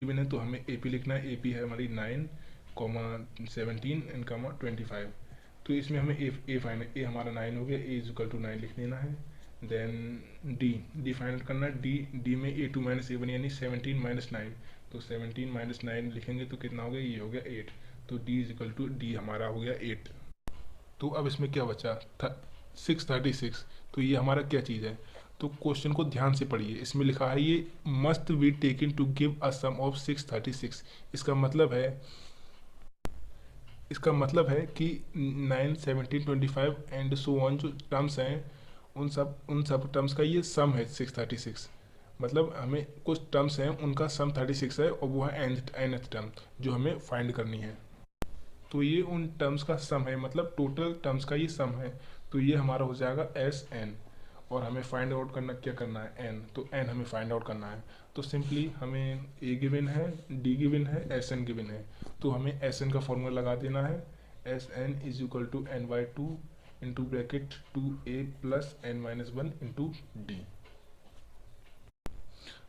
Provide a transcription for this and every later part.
Given है तो हमें ए पी लिखना है। ए पी है हमारी 9, 17 एंड 25। तो इसमें हमें ए फाइनल, ए हमारा 9 हो गया, ए इज इक्वल टू 9 लिख देना है। देन डी फाइनल करना है। डी में ए टू माइनस ए वन यानी 17 माइनस 9। तो 17 माइनस 9 लिखेंगे तो कितना हो गया, ये हो गया 8। तो d is equal to d हमारा हो गया 8। तो अब इसमें क्या बचा, 636। तो ये हमारा क्या चीज़ है, तो क्वेश्चन को ध्यान से पढ़िए। इसमें लिखा है ये must be taken to give a sum of 636। इसका मतलब है कि 9, 17, 25 एंड सो ऑन जो टर्म्स हैं, उन सब टर्म्स का ये सम है 636। मतलब हमें कुछ टर्म्स हैं उनका सम 36 है, और वो है nth टर्म जो हमें फाइंड करनी है। तो ये उन टर्म्स का सम है, मतलब टोटल टर्म्स का ये सम है। तो ये हमारा हो जाएगा एस एन। और हमें फाइंड आउट करना, क्या करना है, एन। तो एन हमें फाइंड आउट करना है। तो सिंपली हमें ए गिवन है, डी गिवन है, एस एन गिवन है। तो हमें एस एन का फॉर्मूला लगा देना है। S n is equal to n by two into bracket 2a plus n minus one into d.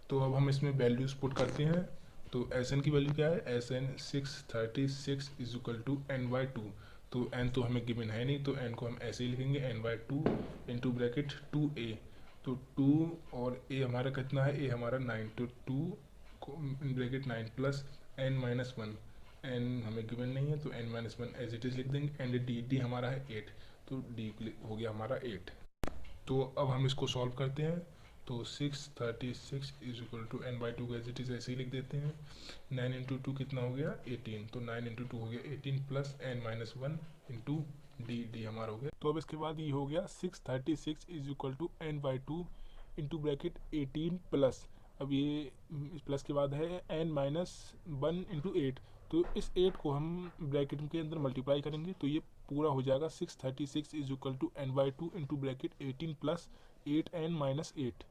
तो अब हम इसमें वैल्यूज पुट करते हैं। तो एस एन की वैल्यू क्या है, s n 636 is equal to n by two. तो एन तो हमें गिवन है नहीं, तो एन को हम ऐसे ही लिखेंगे, n by two into bracket 2a। तो 2 और a हमारा कितना है, a हमारा 9, तो 2 bracket 9 plus n minus one. N हमें गिवन नहीं है तो n minus one as it is लिख देंगे। एंड डी हमारा है 8, तो डी हो गया हमारा 8। तो अब हम इसको सॉल्व करते हैं। तो 636 is equal to n by two का एज इट इज ऐसे ही लिख देते हैं। 9 इंटू टू कितना हो गया, 18। तो 9 इंटू टू हो गया 18 plus n minus one into d हमारा हो गया। तो अब इसके बाद ये हो गया 636 is equal to n by two into bracket 18 plus, अब ये इस प्लस के बाद है n minus one into eight. तो इस 8 को हम ब्रैकेट के अंदर मल्टीप्लाई करेंगे तो ये पूरा हो जाएगा 636 is equal to n by two into bracket 18 plus 8n minus 8।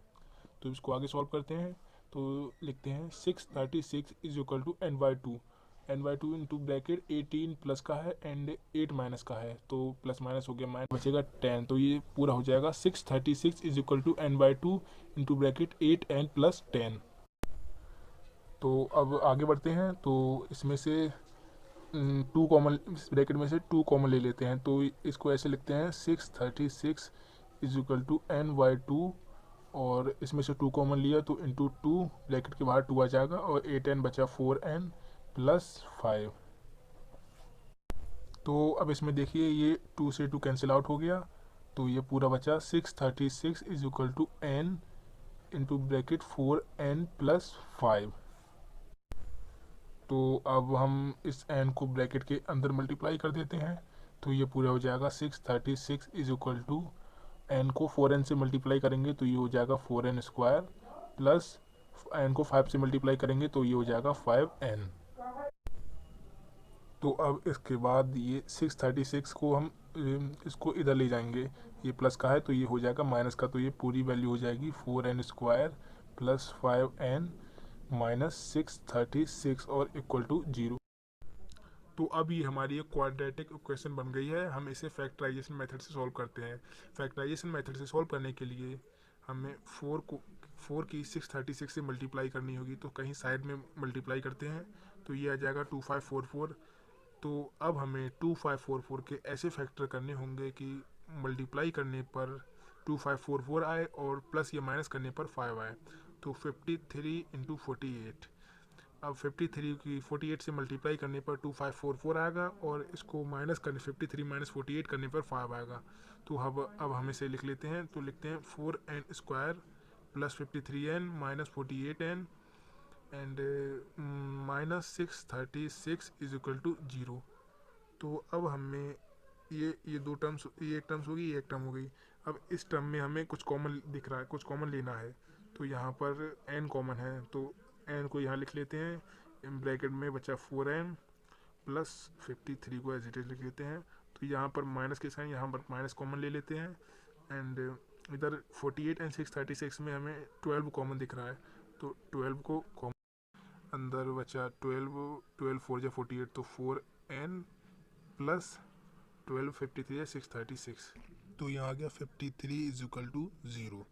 तो इसको आगे सॉल्व करते हैं। तो लिखते हैं 636 is equal to n by two into bracket 18 plus का है एंड 8 माइनस का है, तो प्लस माइनस हो गया, माइनस बचेगा 10। तो ये पूरा हो जाएगा 636 is equal to n by two into bracket 8n plus 10। तो अब आगे बढ़ते हैं। तो इसमें से टू कॉमन, ब्रैकेट में से टू कॉमन ले लेते हैं। तो इसको ऐसे लिखते हैं 636 is equal to n by two, और इसमें से टू कॉमन लिया तो इंटू टू, ब्रैकेट के बाहर टू आ जाएगा, और 8n बचा 4n प्लस 5। तो अब इसमें देखिए ये 2 से 2 कैंसिल आउट हो गया, तो ये पूरा बचा 636 is equal to n into bracket 4n plus 5। तो अब हम इस n को ब्रैकेट के अंदर मल्टीप्लाई कर देते हैं। तो ये पूरा हो जाएगा 636 इज इक्वल टू n को 4n से मल्टीप्लाई करेंगे तो ये हो जाएगा 4n स्क्वायर, प्लस n को 5 से मल्टीप्लाई करेंगे तो ये हो जाएगा 5n। तो अब इसके बाद ये 636 को हम इसको इधर ले जाएंगे, ये प्लस का है तो ये हो जाएगा माइनस का, तो ये पूरी वैल्यू हो जाएगी 4n square plus 5n minus 636 और इक्वल टू 0। तो अब ये हमारी एक क्वाड्रेटिक इक्वेशन बन गई है। हम इसे फैक्टराइजेशन मेथड से सॉल्व करते हैं। फैक्टराइजेशन मेथड से सॉल्व करने के लिए हमें 4 की 636 से मल्टीप्लाई करनी होगी, तो कहीं साइड में मल्टीप्लाई करते हैं तो ये आ जाएगा 2544। तो अब हमें 2544 के ऐसे फैक्टर करने होंगे कि मल्टीप्लाई करने पर 2544 आए और प्लस या माइनस करने पर 5 आए। तो 53 इंटू 48, अब 53 की 48 से मल्टीप्लाई करने पर 2544 आएगा, और इसको माइनस करने 53 माइनस 48 करने पर 5 आएगा। तो अब हम इसे लिख लेते हैं। तो लिखते हैं 4n square plus 53n minus 48n and minus 636 is equal to 0। तो अब हमें ये दो टर्म्स, ये एक टर्म्स होगी, ये एक टर्म हो गई। अब इस टर्म में हमें कुछ कॉमन दिख रहा है, कुछ कॉमन लेना है। तो यहाँ पर n कॉमन है, तो n को यहाँ लिख लेते हैं। ब्रैकेट में बचा 4n प्लस 53 को एज इट इज लिख लेते हैं। तो यहाँ पर माइनस के साइन, यहाँ पर माइनस कॉमन ले लेते हैं। एंड इधर 48 एंड 636 में हमें 12 कॉमन दिख रहा है, तो 12 को कॉमन, अंदर बचा 12 4 जा 48, तो 4n प्लस 12 53 है 636। तो यहाँ आ गया 53 इज इक्वल टू 0।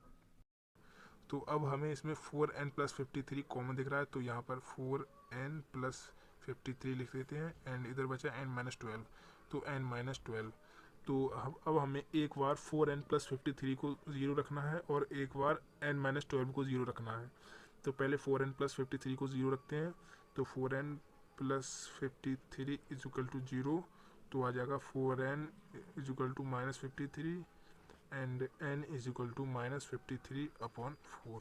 तो अब हमें इसमें 4n प्लस 53 कॉमन दिख रहा है, तो यहाँ पर n प्लस 53 लिख देते हैं एंड इधर बचा n माइनस 12, तो n माइनस 12। तो अब हमें एक बार 4n प्लस 53 को 0 रखना है और एक बार n माइनस 12 को 0 रखना है। तो पहले 4n प्लस 53 को 0 रखते हैं, तो 4n plus 53 is equal to 0, तो आ जाएगा 4n is equal to minus 53 and n is equal to minus 53 upon 4।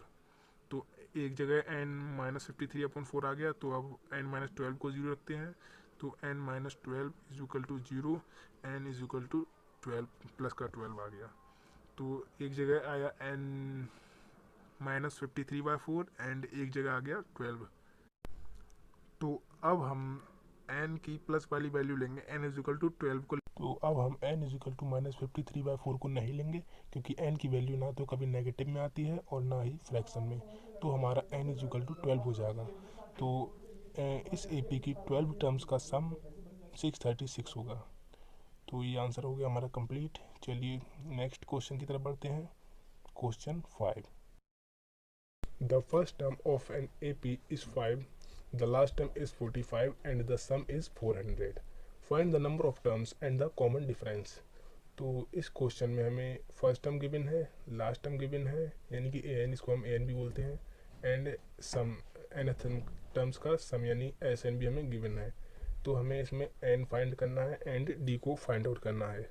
तो एक जगह n माइनस 53 अपॉन 4 आ गया, तो अब n माइनस 12 को 0 रखते हैं, तो n minus 12 is equal to 0, n is equal to 12 plus का 12 आ गया। तो एक जगह आया n माइनस 53/4 एंड एक जगह आ गया 12। तो अब हम n की प्लस वाली वैल्यू लेंगे, n इज इक्वल टू 12 को। तो अब हम n is equal to minus 53/4 को नहीं लेंगे, क्योंकि n की वैल्यू ना तो कभी नेगेटिव में आती है और ना ही फ्रैक्शन में, तो हमारा n इज इक्वल टू 12 हो जाएगा। तो इस AP की 12 टर्म्स का सम 636 होगा। तो ये आंसर हो गया हमारा कंप्लीट। चलिए नेक्स्ट क्वेश्चन की तरफ बढ़ते हैं। Question 5, the first term of an AP is 5, the last term is 45 and the sum is 400. Find the number of terms and the common difference. तो इस क्वेश्चन में हमें फर्स्ट टर्म गिवन है, last term given है, यानी कि an, इसको हम an भी बोलते हैं, एंड सम nth टर्म्स का सम यानी Sn भी हमें गिवन है। तो हमें इसमें n फाइंड करना है एंड d को फाइंड आउट करना है।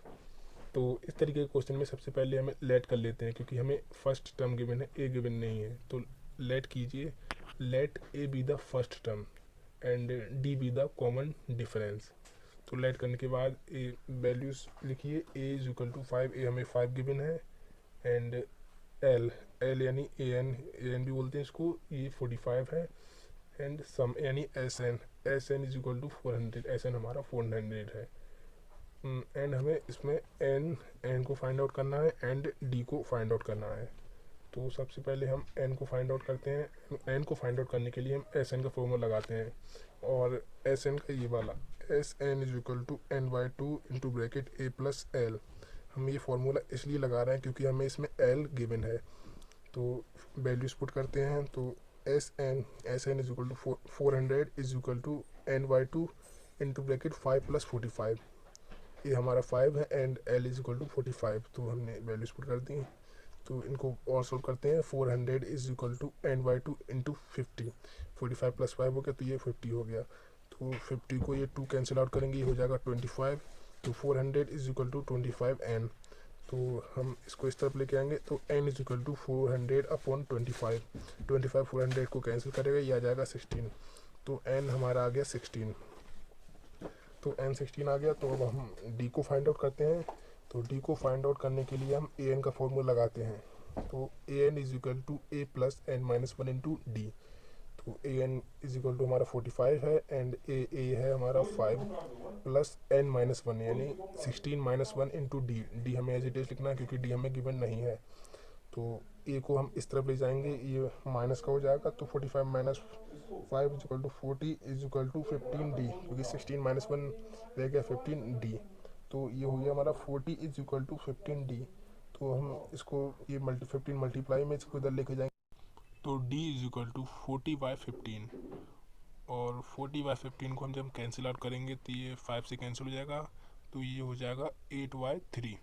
तो इस तरीके के क्वेश्चन में सबसे पहले हमें लेट कर लेते हैं, क्योंकि हमें फर्स्ट टर्म गिवन है, a गिवन नहीं है। तो लेट कीजिए, let a be the first term and d be the common difference। तो लेट करने के बाद a वैल्यूज लिखिए, a is equal to 5, a हमें 5 गिवन है, एंड l यानी an भी बोलते हैं इसको, ये 45 है, एंड सम यानी sn is equal to 400, sn हमारा 400 है। एंड हमें इसमें n को फाइंड आउट करना है एंड d को फाइंड आउट करना है। तो सबसे पहले हम n को फाइंड आउट करते हैं। n को फाइंड आउट करने के लिए हम Sn का फॉर्मूला लगाते हैं, और Sn का ये वाला Sn is equal to n/2 into bracket a plus l. हम ये फार्मूला इसलिए लगा रहे हैं क्योंकि हमें इसमें l गिवन है। तो वैल्यूज पुट करते हैं, तो Sn is equal to 400 is equal to n/2 into bracket 5 plus 45, ये हमारा 5 है, and l is equal to 45। तो हमने वैल्यूज पुट कर दी। तो इनको और सोल्व करते हैं। 400 is equal to n/2 into 50, 45 plus 5 हो गया, तो ये 50 हो गया। तो 50 को ये 2 कैंसिल आउट करेंगे, ये हो जाएगा 25। तो 400 इज इक्वल टू 25n। तो हम इसको इस तरफ लेके आएंगे, तो n is equal to 400 upon 25, 400 को कैंसिल करेगा, ये आ जाएगा 16। तो n हमारा आ गया 16। तो n 16 आ गया। तो अब हम d को फाइंड आउट करते हैं। तो d को फाइंड आउट करने के लिए हम an का फॉर्मूला लगाते हैं। तो an is equal to a plus n minus 1 into d. तो an इज इक्वल टू हमारा 45 है, एंड a है हमारा 5 प्लस n माइनस 1 यानी 16 माइनस 1 इंटू डी हमें एज इट इज लिखना है, क्योंकि d हमें गिवन नहीं है। तो a को हम इस तरफ ले जाएंगे, ये माइनस का हो जाएगा। तो 45 minus 5 is equal to 40 is equal to 15d, क्योंकि 16 माइनस 1 रह गया 15d। तो ये हो गया हमारा 40 इज इक्वल टू 15d। तो हम इसको ये 15 मल्टीप्लाई में इसको इधर लेके जाएंगे, तो d इज इक्वल टू 40/15, और 40/15 को हम जब कैंसिल आउट करेंगे तो ये 5 से कैंसिल हो जाएगा, तो ये हो जाएगा 8/3।